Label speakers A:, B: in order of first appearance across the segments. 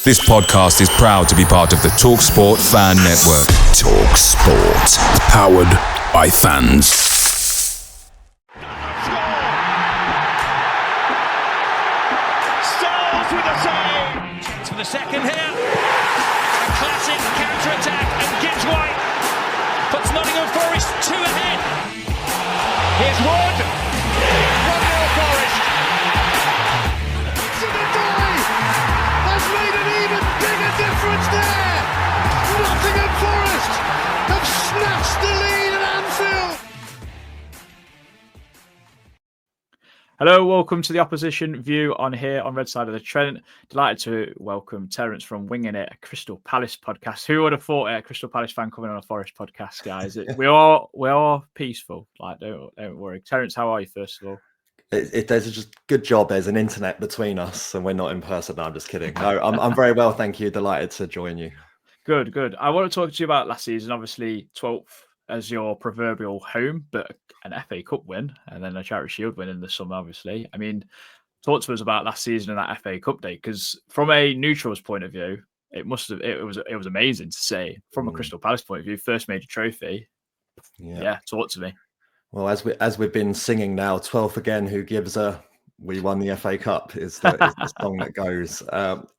A: This podcast is proud to be part of the TalkSPORT Fan Network. TalkSPORT. Powered by fans.
B: Styles with a save. Trent for the second here. A classic counter-attack, and Gibbs White puts Nottingham Forest 2 ahead. Here's Wood. 1-0 Forest. Has made an even bigger difference there. Nottingham Forest have snatched the lead at Anfield.
C: Hello, welcome to the Opposition View on here on Red Side of the Trent. Delighted to welcome Terence from Winging It, a Crystal Palace podcast. Who would have thought a Crystal Palace fan coming on a Forest podcast, guys? We are peaceful. Like, don't worry. Terence, how are you? First of all.
D: There's just good job. There's an internet between us, and we're not in person. No, I'm just kidding. No, I'm very well, thank you. Delighted to join you.
C: Good. I want to talk to you about last season. Obviously, 12th as your proverbial home, but an FA Cup win and then a Charity Shield win in the summer. Obviously, I mean, talk to us about last season and that FA Cup day, because from a neutral's point of view, it was amazing to see. From a Crystal Palace point of view, first major trophy. Yeah, talk to me.
D: Well, as we've been singing now, 12th again, who gives a we won the FA Cup is the song that goes.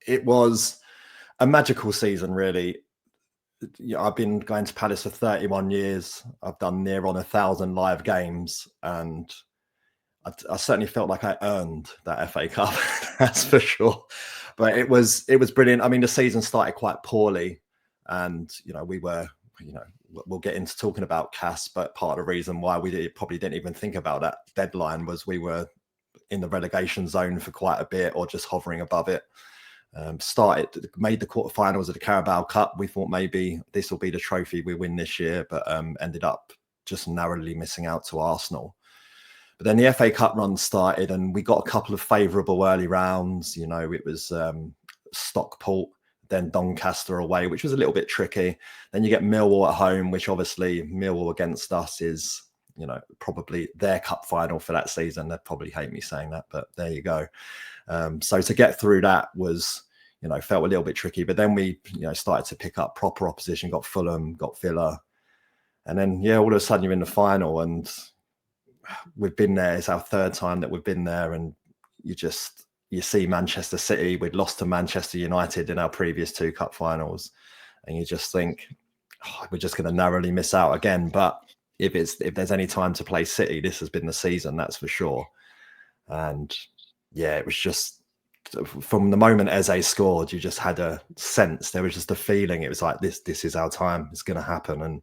D: It was a magical season, really. I've been going to Palace for 31 years. I've done near on 1,000 live games, and I certainly felt like I earned that FA Cup. That's for sure. But it was brilliant. I mean, the season started quite poorly, and we'll get into talking about Cas, but part of the reason why we probably didn't even think about that deadline was we were in the relegation zone for quite a bit, or just hovering above it. Made the quarterfinals of the Carabao Cup. We thought maybe this will be the trophy we win this year, but ended up just narrowly missing out to Arsenal. But then the FA Cup run started, and we got a couple of favourable early rounds. You know, it was Stockport, then Doncaster away, which was a little bit tricky. Then you get Millwall at home, which obviously Millwall against us is, probably their cup final for that season. They'd probably hate me saying that, but there you go. So to get through that was, felt a little bit tricky. But then we, started to pick up proper opposition, got Fulham, got Villa. And then, all of a sudden you're in the final, and we've been there. It's our third time that we've been there. And you see Manchester City. We'd lost to Manchester United in our previous 2 cup finals. And you just think, we're just going to narrowly miss out again. But if there's any time to play City, this has been the season, that's for sure. And it was just, from the moment Eze scored, you just had a sense, there was just a feeling. It was like, this is our time. It's going to happen. And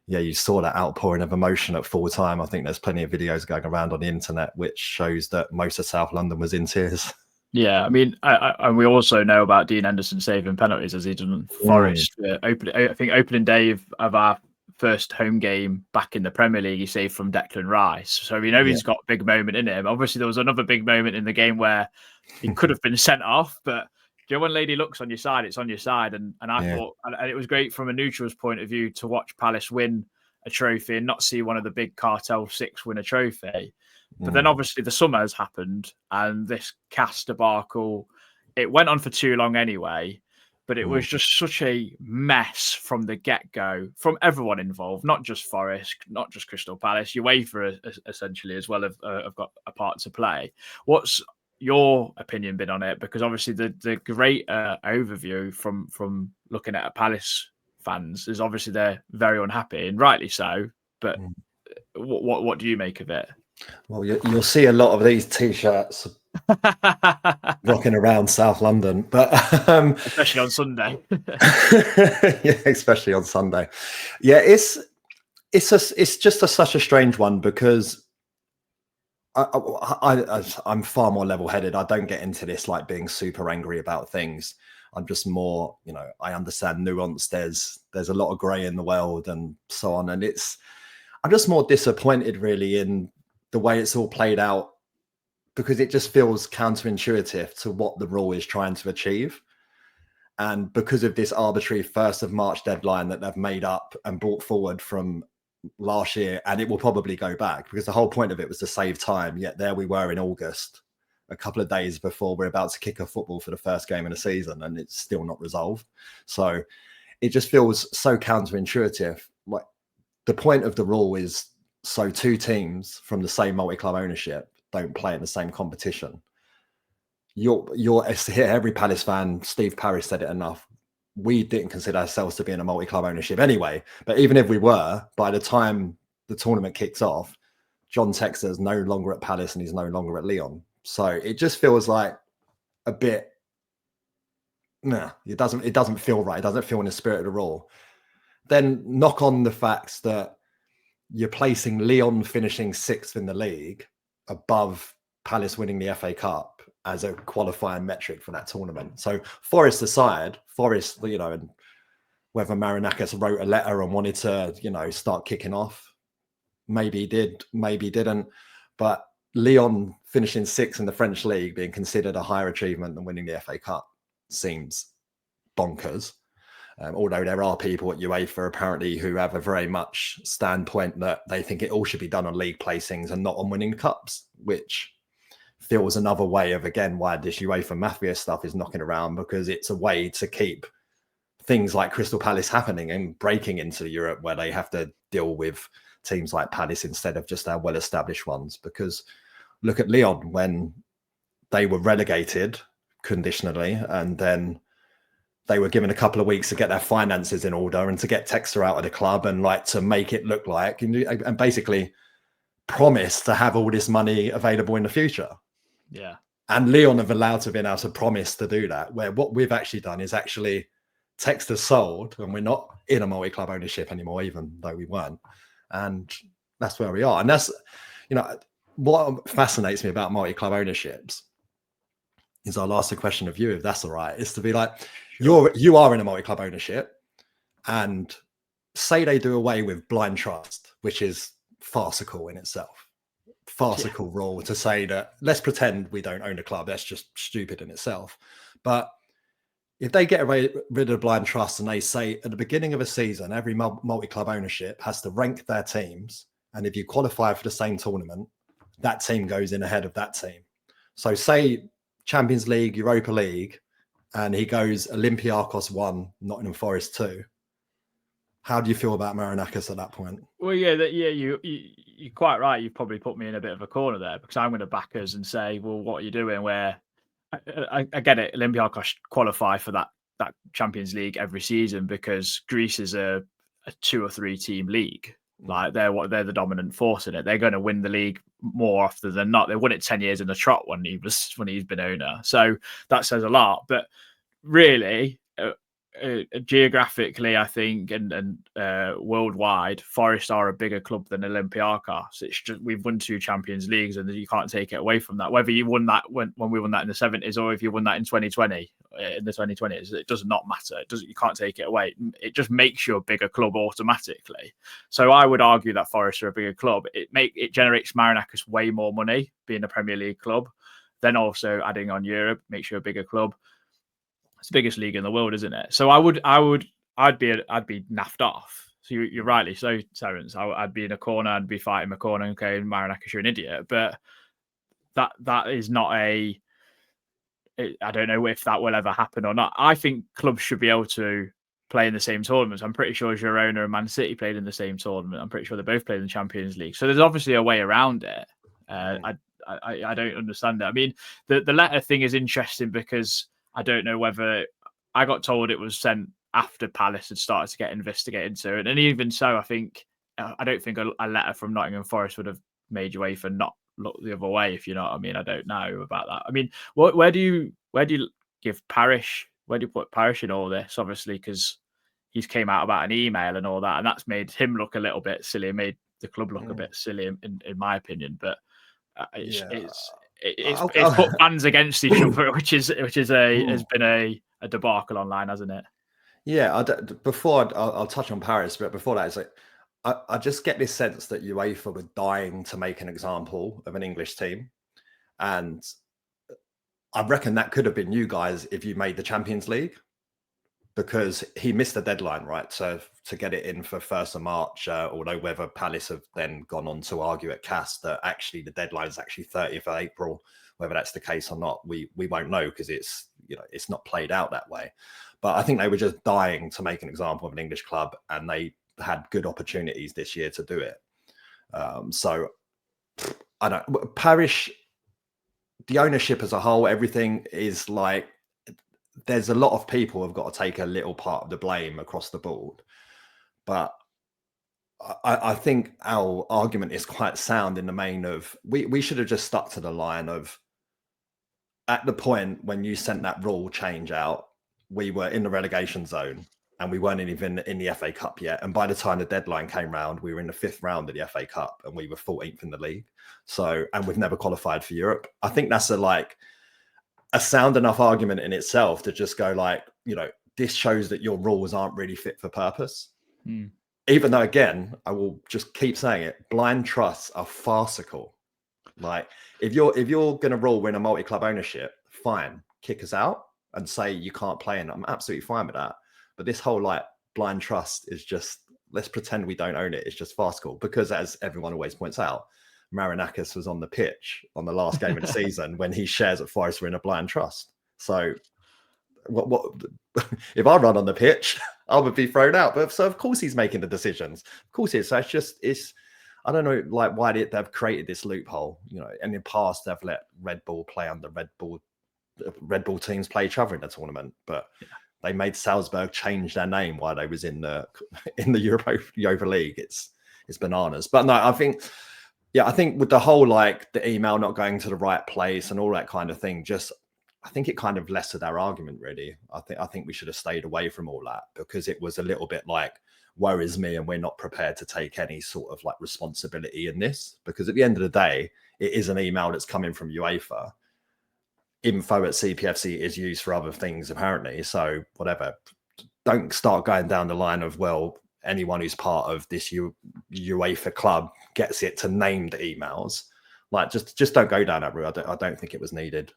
D: you saw that outpouring of emotion at full time. I think there's plenty of videos going around on the internet which shows that most of South London was in tears. Yeah,
C: I mean, and we also know about Dean Henderson saving penalties as he done Forest. Opening day of our first home game back in the Premier League, he saved from Declan Rice. So we know he's got a big moment in him. Obviously, there was another big moment in the game where he could have been sent off, but when lady looks on your side, it's on your side. And I thought, and it was great from a neutral's point of view to watch Palace win a trophy and not see one of the big Cartel 6 win a trophy. But then obviously the summer has happened, and this Cas debacle, it went on for too long anyway, but it was just such a mess from the get-go, from everyone involved, not just Forest, not just Crystal Palace. UEFA essentially as well have got a part to play. What's your opinion been on it? Because obviously the great overview from looking at Palace fans is obviously they're very unhappy, and rightly so. But what do you make of it?
D: Well, you'll see a lot of these T-shirts rocking around South London, but
C: especially on Sunday.
D: Especially on Sunday. It's just such a strange one, because I'm far more level-headed. I don't get into this like being super angry about things. I'm just more, I understand nuance. There's a lot of grey in the world and so on. And I'm just more disappointed really in the way it's all played out, because it just feels counterintuitive to what the rule is trying to achieve. And because of this arbitrary 1st of March deadline that they've made up and brought forward from last year, and it will probably go back, because the whole point of it was to save time, yet there we were in August a couple of days before we're about to kick off football for the first game of the season, and it's still not resolved. So it just feels so counterintuitive. Like, the point of the rule is so two teams from the same multi-club ownership don't play in the same competition. Every Palace fan, Steve Parrish said it enough. We didn't consider ourselves to be in a multi-club ownership anyway. But even if we were, by the time the tournament kicks off, John Textor's no longer at Palace and he's no longer at Lyon. So it just feels like a bit, it doesn't feel right. It doesn't feel in the spirit of the rule. Then knock on the facts that you're placing Lyon finishing 6th in the league above Palace winning the FA Cup as a qualifying metric for that tournament. So Forest aside, and whether Marinakis wrote a letter and wanted to, start kicking off, maybe he did, maybe he didn't. But Lyon finishing 6th in the French league being considered a higher achievement than winning the FA Cup seems bonkers. Although there are people at UEFA apparently who have a very much standpoint that they think it all should be done on league placings and not on winning cups, which feels another way of, again, why this UEFA Mafia stuff is knocking around, because it's a way to keep things like Crystal Palace happening and breaking into Europe, where they have to deal with teams like Palace instead of just our well-established ones. Because look at Lyon when they were relegated conditionally, and then they were given a couple of weeks to get their finances in order and to get Textor out of the club and to make it look like, and basically promise to have all this money available in the future.
C: Yeah.
D: And Lyon have allowed to been able to promise to do that, where what we've actually done is actually Textor sold, and we're not in a multi-club ownership anymore, even though we weren't. And that's where we are. And that's, what fascinates me about multi-club ownerships is, I'll ask the question of you, if that's all right, is to be like, you are in a multi-club ownership, and say they do away with blind trust, which is farcical in itself. Farcical rule to say that, let's pretend we don't own a club. That's just stupid in itself. But if they get rid of blind trust and they say at the beginning of a season, every multi-club ownership has to rank their teams, and if you qualify for the same tournament, that team goes in ahead of that team. So say Champions League, Europa League, and he goes Olympiacos 1, Nottingham Forest 2. How do you feel about Marinakis at that point?
C: Well, you're quite right. You've probably put me in a bit of a corner there, because I'm going to back us and say, well, what are you doing? Where I get it, Olympiacos qualify for that Champions League every season because Greece is a 2 or 3 team league. Like they're the dominant force in it. They're going to win the league more often than not. They won it 10 years in a trot when he's been owner. So that says a lot. But really, geographically, I think, and worldwide, Forest are a bigger club than Olympiacos. It's just, we've won 2 Champions Leagues, and you can't take it away from that. Whether you won that when we won that in the 70s, or if you won that in 2020, in the 2020s, it does not matter. You can't take it away. It just makes you a bigger club automatically. So I would argue that Forest are a bigger club. It generates Marinakis way more money being a Premier League club. Then also adding on Europe makes you a bigger club. It's the biggest league in the world, isn't it? So I'd be naffed off. So you're rightly so, Terence. I'd be in a corner. I'd be fighting my corner. Okay, Marinakis, you're an idiot. But that is not a. I don't know if that will ever happen or not. I think clubs should be able to play in the same tournaments. I'm pretty sure Girona and Man City played in the same tournament. I'm pretty sure they both played in the Champions League. So there's obviously a way around it. I don't understand it. I mean, the letter thing is interesting because I don't know whether I got told it was sent after Palace had started to get investigated into it. And even so, I don't think a letter from Nottingham Forest would have made UEFA not look the other way, if you know what I mean. I don't know about that. I mean, where do you give Parrish? Where do you put Parrish in all this? Obviously, because he's came out about an email and all that, and that's made him look a little bit silly, made the club look a bit silly, in my opinion. But it's put fans against each other, which has been a debacle online, hasn't it?
D: Yeah. Before I'll touch on Paris, but before that, it's like I just get this sense that UEFA were dying to make an example of an English team, and I reckon that could have been you guys if you made the Champions League, because he missed the deadline, right? So to get it in for 1st of March, although whether Palace have then gone on to argue at CAS that actually the deadline is actually 30th of April, Whether that's the case or not, we won't know, because it's not played out that way. But I think they were just dying to make an example of an English club, and they had good opportunities this year to do it. So I don't. Parish, the ownership as a whole, everything is like, there's a lot of people who've got to take a little part of the blame across the board. But I think our argument is quite sound in the main of, we should have just stuck to the line of, at the point when you sent that rule change out, we were in the relegation zone and we weren't even in the FA Cup yet. And by the time the deadline came round, we were in the 5th round of the FA Cup and we were 14th in the league. So, and we've never qualified for Europe. I think that's a sound enough argument in itself to just go like, this shows that your rules aren't really fit for purpose. Even though, again, I will just keep saying it, blind trusts are farcical. Like, if you're going to rule in a multi-club ownership, fine, kick us out and say you can't play in it. I'm absolutely fine with that. But this whole like blind trust is just, let's pretend we don't own it. It's just farcical, because as everyone always points out, Marinakis was on the pitch on the last game of the season when his shares at Forest were in a blind trust. So what if I run on the pitch, I would be thrown out. But so of course he's making the decisions. Of course it's I don't know, like, why they've created this loophole. In the past they've let Red Bull play under Red Bull teams play each other in the tournament, but they made Salzburg change their name while they was in the Europa League. It's bananas. But no, I think with the whole, like, the email not going to the right place and all that kind of thing, I think it kind of lessened our argument, really. I think we should have stayed away from all that, because it was a little bit like, woe is me, and we're not prepared to take any sort of like responsibility in this, because at the end of the day, it is an email that's coming from UEFA. Info at CPFC is used for other things, apparently. So whatever, don't start going down the line of, well, anyone who's part of this UEFA club gets it to name the emails. Like, just don't go down that route. I don't think it was needed.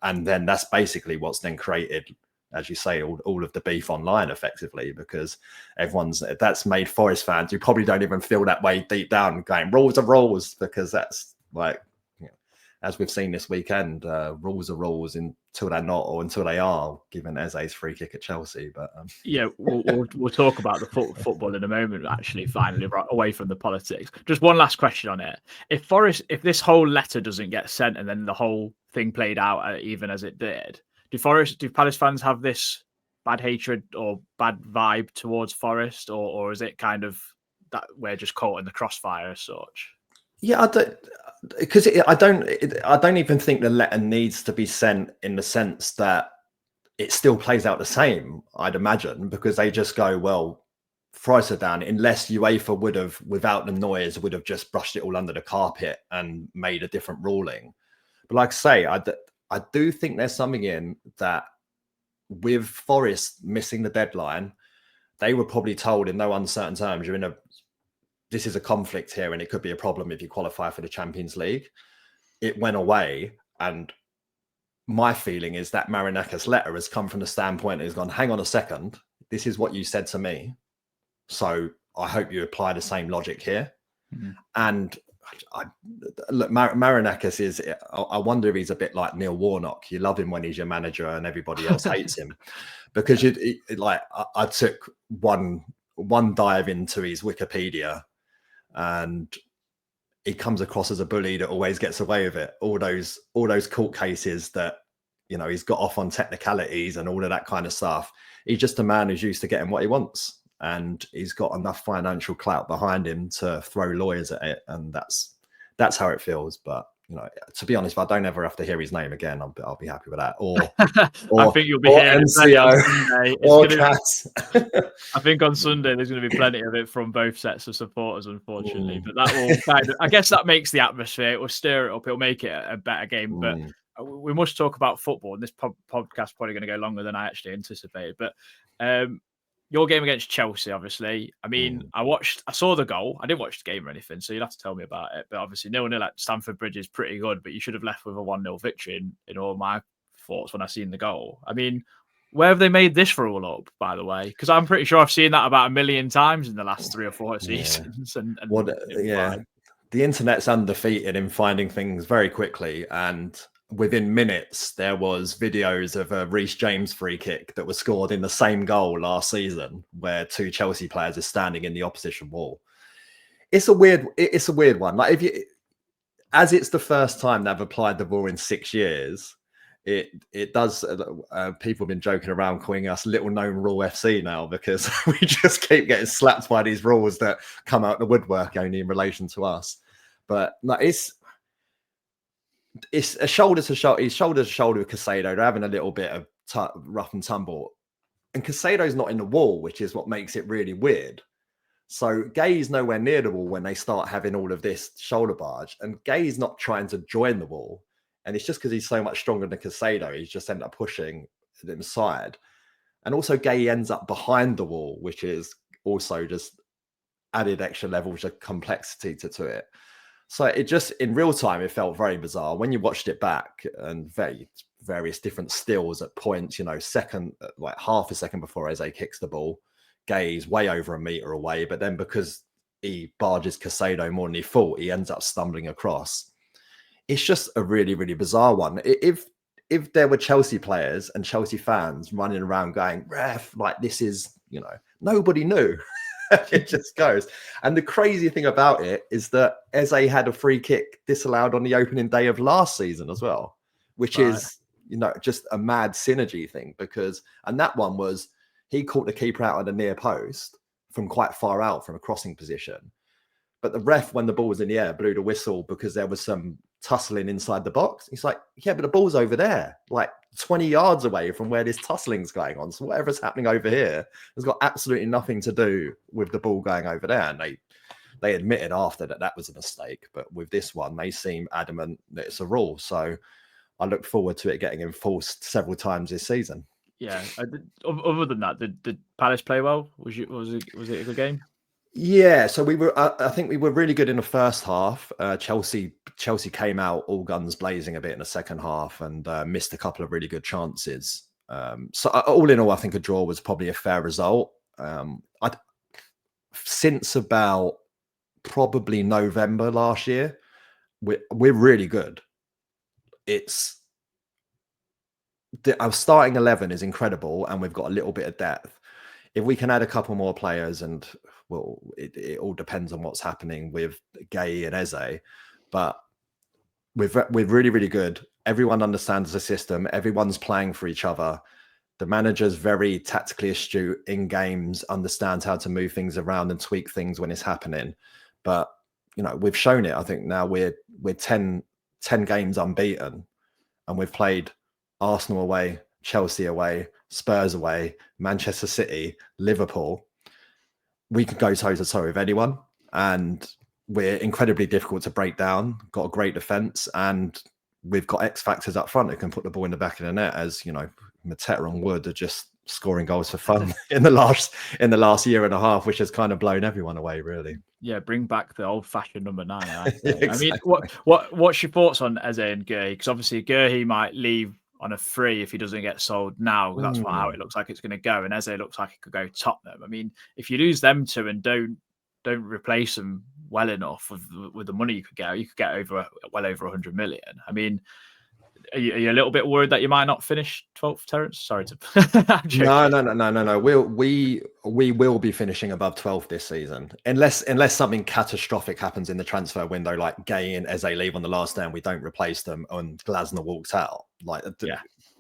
D: And then that's basically what's then created, as you say, all of the beef online, effectively, because that's made Forest fans who probably don't even feel that way deep down going, rules are rules, because that's like, as we've seen this weekend, rules are rules until they're not, or until they are, given Eze's free kick at Chelsea. But
C: we'll talk about the football in a moment, actually, finally, right away from the politics. Just one last question on it. If this whole letter doesn't get sent and then the whole thing played out even as it did, do Palace fans have this bad hatred or bad vibe towards Forest, or is it kind of that we're just caught in the crossfire as such?
D: Yeah, I don't even think the letter needs to be sent, in the sense that it still plays out the same, I'd imagine, because they just go, well, Forest are down, unless UEFA would have, without the noise, would have just brushed it all under the carpet and made a different ruling. But like I say, I do think there's something in that, with Forest missing the deadline, they were probably told in no uncertain terms, this is a conflict here and it could be a problem if you qualify for the Champions League. It went away, and my feeling is that Marinakis' letter has come from the standpoint that he's gone, hang on a second, this is what you said to me, so I hope you apply the same logic here. And look, Marinakis is, I wonder if he's a bit like Neil Warnock. You love him when he's your manager and everybody else hates him, because I took one dive into his Wikipedia, and he comes across as a bully that always gets away with it. All those court cases that, he's got off on technicalities and all of that kind of stuff. He's just a man who's used to getting what he wants, and he's got enough financial clout behind him to throw lawyers at it, and that's how it feels. But to be honest, if I don't ever have to hear his name again, I'll be happy with that. Or
C: I think you'll be hearing
D: MCO or Cats.
C: I think on Sunday there's going to be plenty of it from both sets of supporters, unfortunately. But that will I guess that makes the atmosphere. It will stir it up. It'll make it a better game. But we must talk about football. And this podcast is probably going to go longer than I actually anticipated. But your game against Chelsea, obviously. I mean, I saw the goal. I didn't watch the game or anything, so you'll have to tell me about it. But obviously, 0-0 at Stamford Bridge is pretty good, but you should have left with a 1-0 victory in all my thoughts when I seen the goal. I mean, where have they made this rule up, by the way? Because I'm pretty sure I've seen that about 1 million times in the last 3 or 4 seasons.
D: The internet's undefeated in finding things very quickly, and within minutes, there was videos of a Reece James free kick that was scored in the same goal last season, where 2 Chelsea players are standing in the opposition wall. It's a weird one. Like, as it's the first time they've applied the rule in 6 years, it does. People have been joking around calling us little known rule FC now, because we just keep getting slapped by these rules that come out the woodwork only in relation to us. But no, it's a shoulder to shoulder. He's shoulder to shoulder with Casico. They're having a little bit of rough and tumble, and Casado's not in the wall, which is what makes it really weird. So Gay's nowhere near the wall when they start having all of this shoulder barge, and Gay's not trying to join the wall. And it's just because he's so much stronger than Casico, he's just ended up pushing them aside. And also Gay ends up behind the wall, which is also just added extra levels of complexity to it. So it just, in real time, it felt very bizarre. When you watched it back, and various different stills at points, second, like half a second before Eze kicks the ball, Gay's way over a meter away. But then because he barges Casico more than he thought, he ends up stumbling across. It's just a really, really bizarre one. If there were Chelsea players and Chelsea fans running around going, ref, like this is, nobody knew. It just goes. And the crazy thing about it is that Eze had a free kick disallowed on the opening day of last season as well, which is, just a mad synergy thing, and that one was, he caught the keeper out of the near post from quite far out from a crossing position. But the ref, when the ball was in the air, blew the whistle because there was some tussling inside the box. He's like, yeah, but the ball's over there, like 20 yards away from where this tussling's going on. So whatever's happening over here has got absolutely nothing to do with the ball going over there. And they admitted after that was a mistake. But with this one, they seem adamant that it's a rule. So I look forward to it getting enforced several times this season.
C: Yeah. Other than that, did Palace play well? Was it a good game?
D: Yeah, so we were. I think we were really good in the first half. Chelsea came out all guns blazing a bit in the second half and missed a couple of really good chances. So all in all, I think a draw was probably a fair result. Since about probably November last year, we're really good. Our starting 11 is incredible, and we've got a little bit of depth. If we can add a couple more players, and well, it all depends on what's happening with Gay and Eze, but we're really, really good. Everyone understands the system. Everyone's playing for each other. The manager's very tactically astute in games, understands how to move things around and tweak things when it's happening. But, we've shown it. I think now we're 10 games unbeaten, and we've played Arsenal away, Chelsea away, Spurs away, Manchester City, Liverpool. We can go toe-to-toe with anyone, and we're incredibly difficult to break down. Got a great defence, and we've got X factors up front that can put the ball in the back of the net. As Mateta and Wood are just scoring goals for fun in the last year and a half, which has kind of blown everyone away, really.
C: Yeah, bring back the old-fashioned number 9.
D: Exactly.
C: I mean, what's your thoughts on Eze and Guehi? Because obviously Guehi might leave on a free if he doesn't get sold now. That's how it looks like it's going to go. And Eze looks like it could go Tottenham. I mean, if you lose them two and don't replace them well enough with the money you could get well over 100 million. I mean, are you a little bit worried that you might not finish 12th, Terence? Sorry to.
D: No. We will be finishing above 12th this season, unless something catastrophic happens in the transfer window, like Gay and Eze leave on the last day and we don't replace them, and Glasner walks out.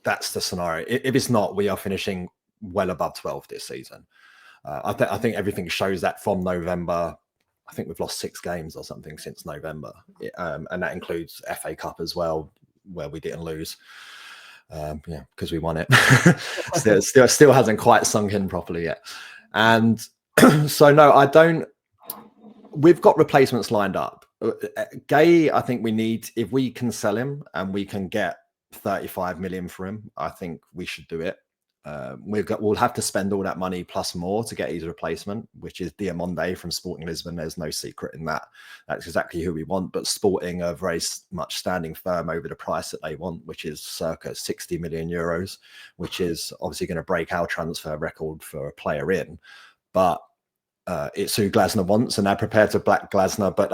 D: That's the scenario. If it's not, we are finishing well above 12th this season. I think everything shows that from November. I think we've lost 6 games or something since November, and that includes FA Cup as well, where we didn't lose. Because we won it. still hasn't quite sunk in properly yet. And so no, I don't. We've got replacements lined up. Gay, I think we need, if we can sell him and we can get 35 million for him, I think we should do it. We'll have to spend all that money plus more to get his replacement, which is Diamonde from Sporting Lisbon. There's no secret in that. That's exactly who we want. But Sporting are very much standing firm over the price that they want, which is circa 60 million euros, which is obviously going to break our transfer record for a player in. But it's who Glasner wants, and they're prepared to back Glasner. But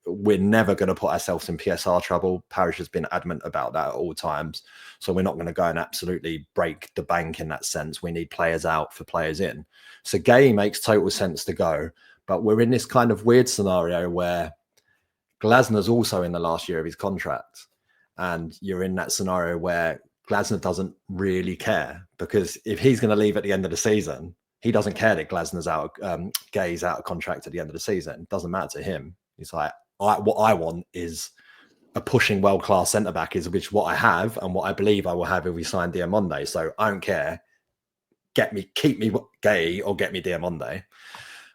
D: we're never going to put ourselves in PSR trouble. Parish has been adamant about that at all times. So we're not going to go and absolutely break the bank in that sense. We need players out for players in. So Gay makes total sense to go. But we're in this kind of weird scenario where Glasner's also in the last year of his contract. And you're in that scenario where Glasner doesn't really care, because if he's going to leave at the end of the season, he doesn't care that Glasner's out, Gay's out of contract at the end of the season. It doesn't matter to him. He's like, what I want is a pushing world-class centre-back, is which what I have and what I believe I will have if we sign Diamonde. So I don't care. Keep me Gay or get me Diamonde.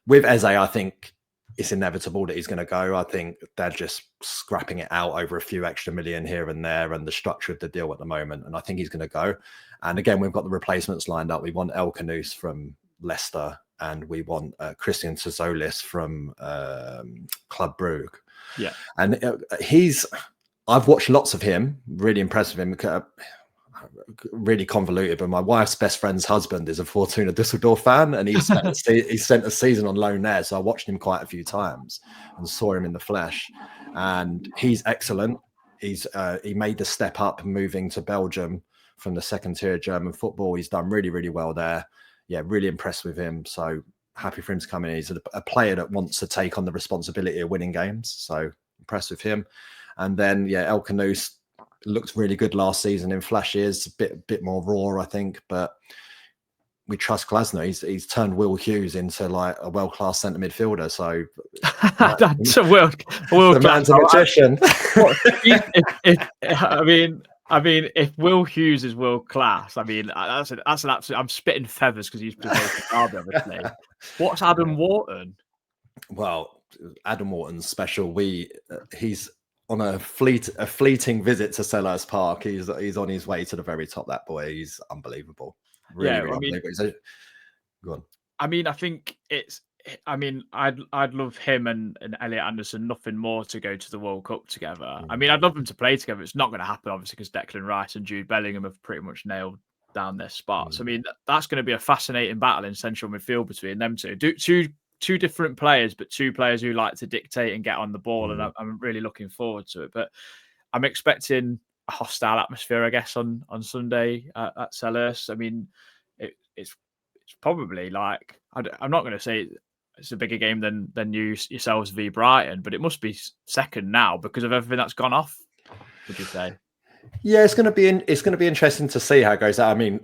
D: With Eze, I think it's inevitable that he's going to go. I think they're just scrapping it out over a few extra million here and there, and the structure of the deal at the moment. And I think he's going to go. And again, we've got the replacements lined up. We want El Canouse from Leicester, and we want Christian Tzolis from Club Brugge.
C: Yeah.
D: And I've watched lots of him, really impressed with him, really convoluted. But my wife's best friend's husband is a Fortuna Düsseldorf fan, and he spent a season on loan there. So I watched him quite a few times and saw him in the flesh. And he's excellent. He made the step up moving to Belgium from the second tier of German football. He's done really, really well there. Yeah, really impressed with him. So happy for him to come in. He's a player that wants to take on the responsibility of winning games. So impressed with him. And then, yeah, El Canouse looked really good last season in flashes, a bit more raw, I think. But we trust Glasner. He's turned Will Hughes into like a world-class centre midfielder. So
C: that's a world
D: the man's a magician.
C: I mean, if Will Hughes is world class, I mean, that's an absolute. I'm spitting feathers because he's played for Derby, obviously. What's Adam Wharton?
D: Well, Adam Wharton's special. He's on a fleeting visit to Selhurst Park. He's on his way to the very top. That boy, he's unbelievable. Really unbelievable. Go on.
C: I mean, I think I'd love him and Elliot Anderson nothing more to go to the World Cup together. I mean, I'd love them to play together. It's not going to happen, obviously, because Declan Rice and Jude Bellingham have pretty much nailed down their spots. I mean, that's going to be a fascinating battle in central midfield between them two. Two different players, but two players who like to dictate and get on the ball, and I'm really looking forward to it. But I'm expecting a hostile atmosphere, I guess, on Sunday at Selhurst. I mean, it's probably like, I'm not going to say it's a bigger game than yourselves v Brighton, but it must be second now because of everything that's gone off. Would you say?
D: Yeah, it's going to be interesting to see how it goes out. I mean,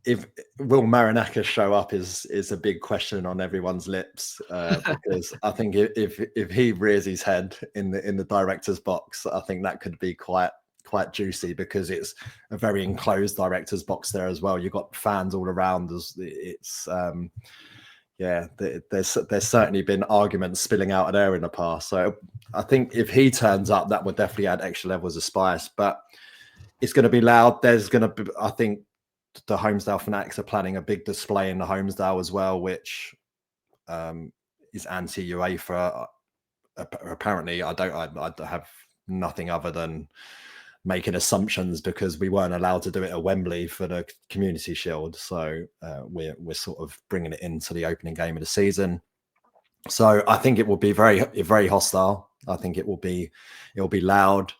D: if will Marinakis show up is a big question on everyone's lips, because I think if he rears his head in the director's box, I think that could be quite juicy, because it's a very enclosed director's box there as well. You've got fans all around us. It's there's certainly been arguments spilling out of there in the past. So I think if he turns up, that would definitely add extra levels of spice. But it's going to be loud. There's going to be, I think, the Holmesdale fanatics are planning a big display in the Holmesdale as well, which is anti-UEFA. Apparently, I have nothing other than making assumptions, because we weren't allowed to do it at Wembley for the Community Shield. So we're sort of bringing it into the opening game of the season. So I think it will be very, very hostile. I think it will be loud.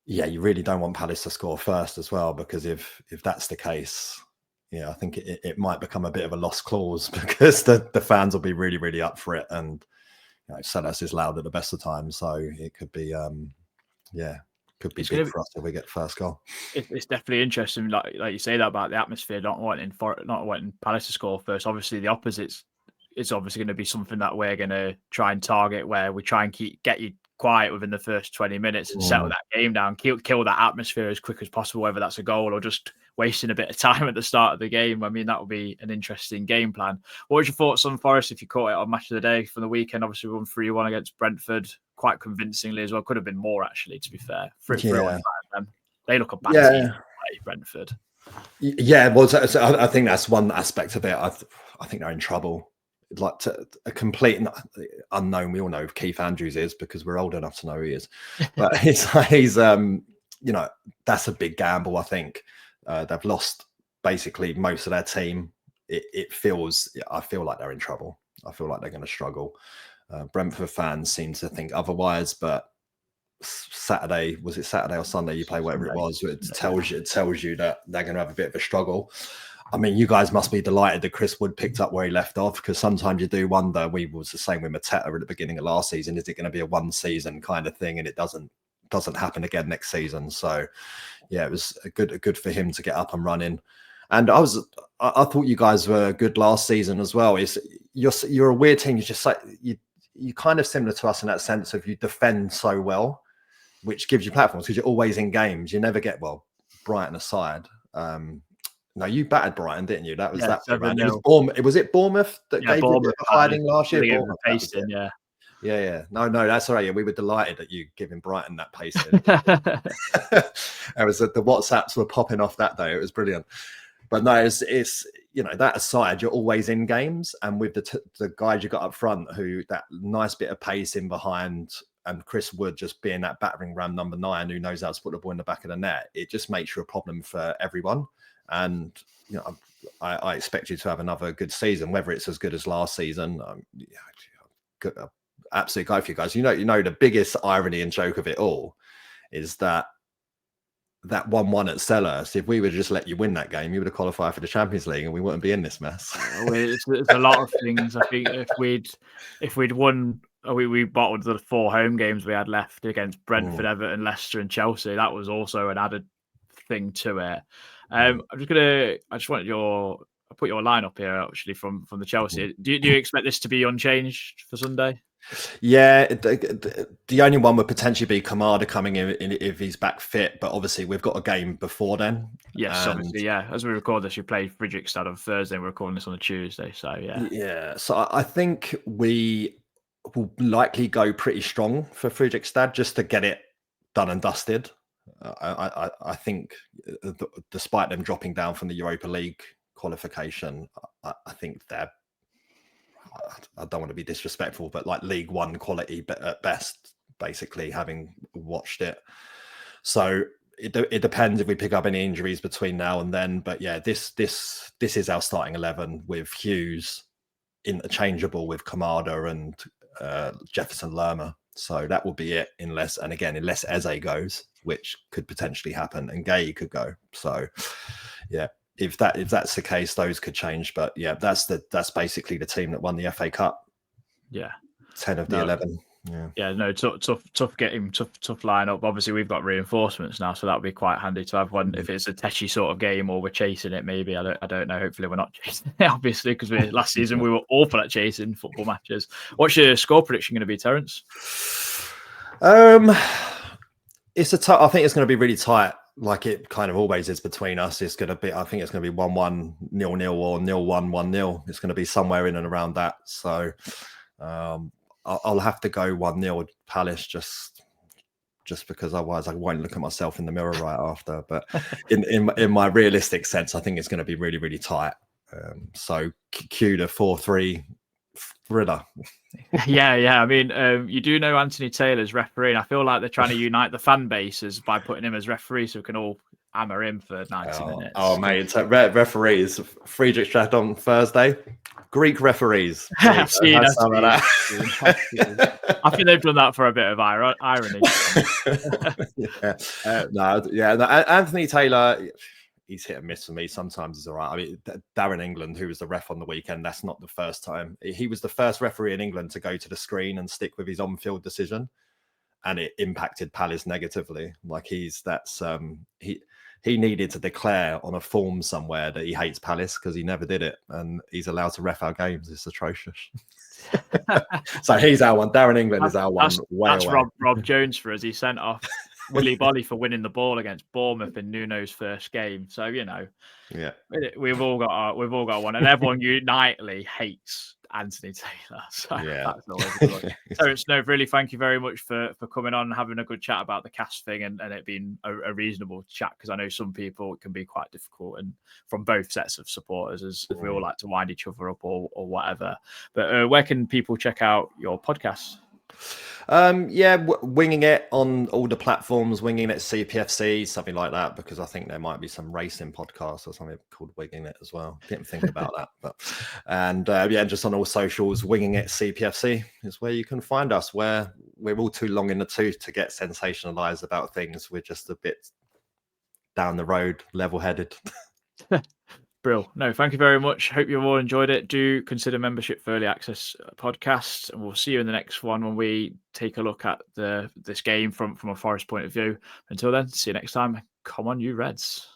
D: Yeah, you really don't want Palace to score first as well, because if that's the case, I think it might become a bit of a lost clause, because the fans will be really, really up for it. And Selhurst is loud at the best of times. So it could be, could be big for us if we get first goal.
C: It's definitely interesting, like you say that about the atmosphere, not wanting Palace to score first. Obviously, the opposite is obviously going to be something that we're going to try and target, where we try and get you quiet within the first 20 minutes and settle that game down, kill that atmosphere as quick as possible, whether that's a goal or just wasting a bit of time at the start of the game. I mean, that would be an interesting game plan. What was your thoughts on Forest if you caught it on Match of the Day from the weekend? Obviously, we won 3-1 against Brentford, quite convincingly as well. Could have been more, actually, to be fair. They look a bad team, Brentford.
D: Yeah, well, I think that's one aspect of it. I think they're in trouble. Like a complete unknown. We all know who Keith Andrews is, because we're old enough to know who he is. But he's that's a big gamble. I think they've lost basically most of their team. I feel like they're in trouble. I feel like they're going to struggle. Brentford fans seem to think otherwise, but Saturday or Sunday? You play whatever it was. It tells you that they're going to have a bit of a struggle. I mean, you guys must be delighted that Chris Wood picked up where he left off, because sometimes you do wonder. We was the same with Mateta at the beginning of last season. Is it going to be a one season kind of thing, and it doesn't happen again next season? So yeah, it was good for him to get up and running. And I thought you guys were good last season as well. You're a weird team. You just like you kind of similar to us in that sense of you defend so well, which gives you platforms because you're always in games. You never get, well, Brighton aside. No, you battered Brighton, didn't you? That was that. Was it Bournemouth that gave Bournemouth a hiding last year? Yeah. No, that's all right. Yeah, we were delighted at you giving Brighton that pasting. It was the WhatsApps were popping off that day. It was brilliant. But no, it's that aside, you're always in games, and with the guys you got up front, who that nice bit of pace in behind, and Chris Wood just being that battering ram number 9 who knows how to put the ball in the back of the net, it just makes you a problem for everyone. And I expect you to have another good season, whether it's as good as last season. Absolute guy for you guys. You know the biggest irony and joke of it all is that 1-1 at Selhurst, if we would just let you win that game, you would have qualified for the Champions League and we wouldn't be in this mess.
C: It's a lot of things. I think if we'd won, we bottled the 4 home games we had left against Brentford, Everton, Leicester and Chelsea. That was also an added thing to it. I put your line up here actually from the Chelsea. Do you expect this to be unchanged for Sunday?
D: Yeah, the only one would potentially be Kamada coming in if he's back fit, but obviously we've got a game before then.
C: Yes, obviously, yeah. As we record this, we play Fredrikstad on Thursday. We're recording this on a Tuesday, so yeah.
D: Yeah, so I think we will likely go pretty strong for Fredrikstad just to get it done and dusted. I think, despite them dropping down from the Europa League qualification, I think they're, I don't want to be disrespectful, but like League One quality at best, basically, having watched it. So it depends if we pick up any injuries between now and then. But yeah, this is our starting 11 with Hughes interchangeable with Kamada and Jefferson Lerma. So that will be it, unless Eze goes, which could potentially happen, and Gay could go. So yeah. If that's the case, those could change. But yeah, that's basically the team that won the FA Cup.
C: Yeah,
D: 10 of the 11.
C: Yeah. No, tough getting tough lineup. Obviously, we've got reinforcements now, so that'll be quite handy to have one. If it's a Teshi sort of game or we're chasing it, maybe I don't know. Hopefully, we're not chasing it, obviously, because last season we were awful at chasing football matches. What's your score prediction going to be, Terence?
D: It's I think it's going to be really tight. Like it kind of always is between us. It's going to be, I think it's going to be 1-1, 0-0 or 0-1, 1-0. It's going to be somewhere in and around that. So I'll have to go 1-0 Palace just because otherwise I won't look at myself in the mirror right after. But in my realistic sense, I think it's going to be really, really tight. So cue the 4-3 thriller.
C: Yeah. I mean, you do know Anthony Taylor's refereeing. I feel like they're trying to unite the fan bases by putting him as referee, so we can all hammer him for 90 minutes.
D: Oh, mate, referees. Fredrikstad on Thursday. Greek referees.
C: I think they've done that for a bit of irony.
D: Anthony Taylor, he's hit and miss for me. Sometimes he's all right. I mean, Darren England, who was the ref on the weekend, that's not the first time. He was the first referee in England to go to the screen and stick with his on-field decision, and it impacted Palace negatively. Like he needed to declare on a form somewhere that he hates Palace because he never did it, and he's allowed to ref our games. It's atrocious. So he's our one. Darren England is our one.
C: That's Rob Jones for us. He sent off Willy Bolly for winning the ball against Bournemouth in Nuno's first game. So yeah, we've all got one, and everyone unitedly hates Anthony Taylor. So that's always a good one. Terence, really thank you very much for coming on and having a good chat about the cast thing and it being a reasonable chat, because I know some people it can be quite difficult, and from both sets of supporters as we all like to wind each other up or whatever. But where can people check out your podcast?
D: Winging it on all the platforms, winging it CPFC, something like that, because I think there might be some racing podcasts or something called Winging It as well. Didn't think about that, just on all socials, winging it CPFC is where you can find us. Where we're all too long in the tooth to get sensationalized about things. We're just a bit down the road, level-headed.
C: Brill. No, thank you very much. Hope you've all enjoyed it. Do consider membership for Early Access Podcast, and we'll see you in the next one when we take a look at this game from a Forest point of view. Until then, see you next time. Come on, you Reds.